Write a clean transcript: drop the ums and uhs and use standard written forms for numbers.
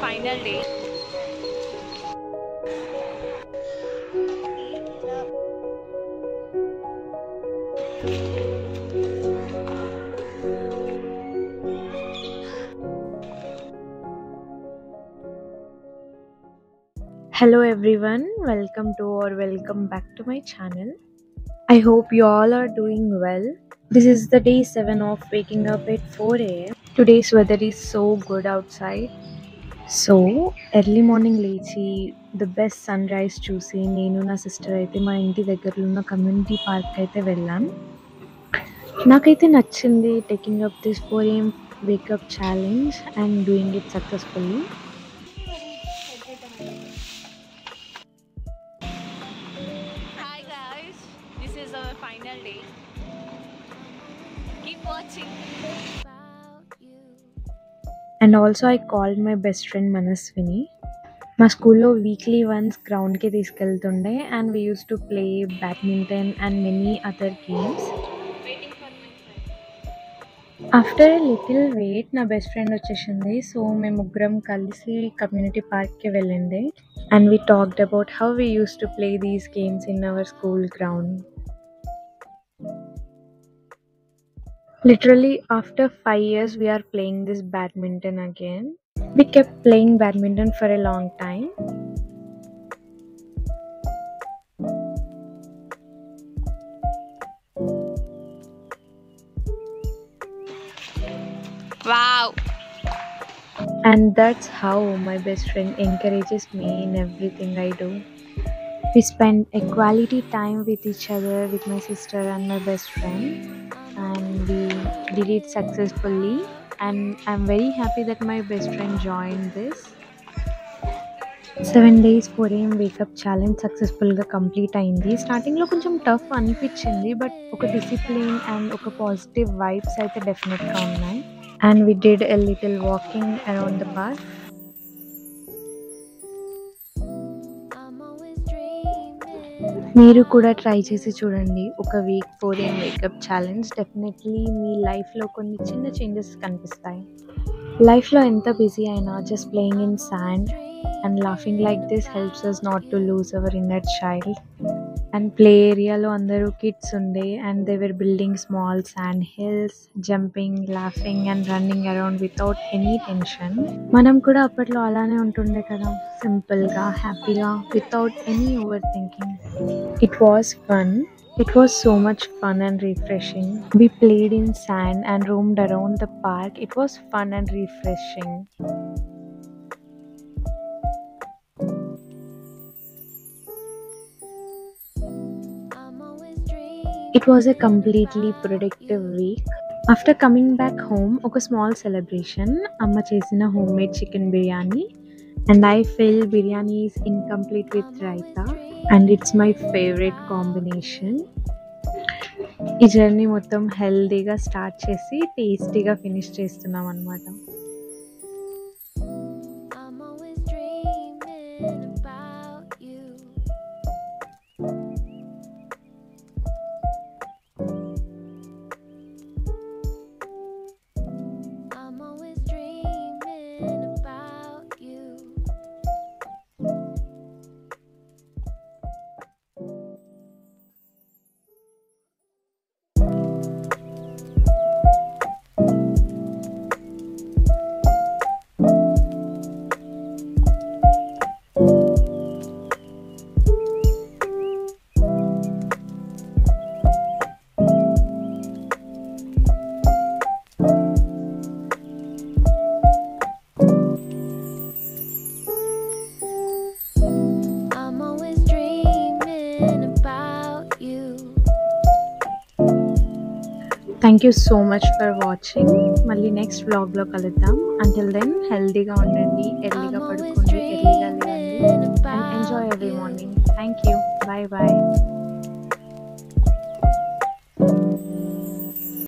final day. Hello everyone, welcome back to my channel. I hope you all are doing well. This is the day 7 of waking up at 4 a.m. Today's weather is so good outside. So early morning లేచి the best sun rise చూసి నేను నా sister అయితే మా ఇంటి దగ్గరలో ఉన్న community park అయితే వెళ్ళాం. నాకైతే నచ్చింది taking up this 4 AM wake up challenge and doing it successfully. Hi guys, this is our final day. Keep watching. And also I called my best friend Manaswini. మా స్కూల్లో వీక్లీ వన్స్ గ్రౌండ్కి తీసుకెళ్తుండే and we use to play badminton and many other games. After a little wait నా best friend వచ్చేసింది. So మేము ముగ్గురం కలిసి community పార్క్కి వెళ్ళిండే and we talked about how we use to play these games in our school ground. Literally, after 5 years, we are playing this badminton again. We kept playing badminton for a long time. Wow. And that's how my best friend encourages me in everything I do. We spend a quality time with each other, with my sister and my best friend, and we did it successfully. And I'm very happy that my best friend joined this. 7 days 4 AM wake up challenge సక్సెస్ఫుల్గా complete అయింది. స్టార్టింగ్లో కొంచెం tough అనిపించింది, but ఒక discipline and ఒక positive vibes అయితే డెఫినెట్గా ఉన్నాయి. And we did a little walking around the park. మీరు కూడా ట్రై చేసి చూడండి ఒక week 4 AM wake up challenge. Definitely మీ లైఫ్లో కొన్ని చిన్న చేంజెస్ కనిపిస్తాయి. లైఫ్లో ఎంత బిజీ అయినా just playing in sand and laughing like this helps us not to lose our inner child. And play ఏరియాలో అందరూ కిడ్స్ ఉండే and they were building small sand hills, jumping, laughing and running around without any tension. మనం కూడా అప్పట్లో అలానే ఉంటుండే కదా, సింపుల్గా, హ్యాపీగా, without any over thinking. It was fun. It was so much fun and refreshing. We played in sand and roamed around the park. It was fun and refreshing. It was a completely productive week. After coming back home, oka small celebration. Amma chesina homemade chicken biryani. And I feel biryani is incomplete with raita. And it's my favorite combination. ఈ journey మొత్తం హెల్దీగా start చేసి టేస్టీగా finish చేస్తున్నాం అన్నమాట. Thank you so much for watching. మళ్ళీ next వ్లాగ్లో కలుద్దాం. అంటిల్ దెన్ హెల్దీగా ఉండండి, ఎర్లీగా పడుకోండి, ఎర్లీగా లేవండి and enjoy every morning. Thank you. Bye bye.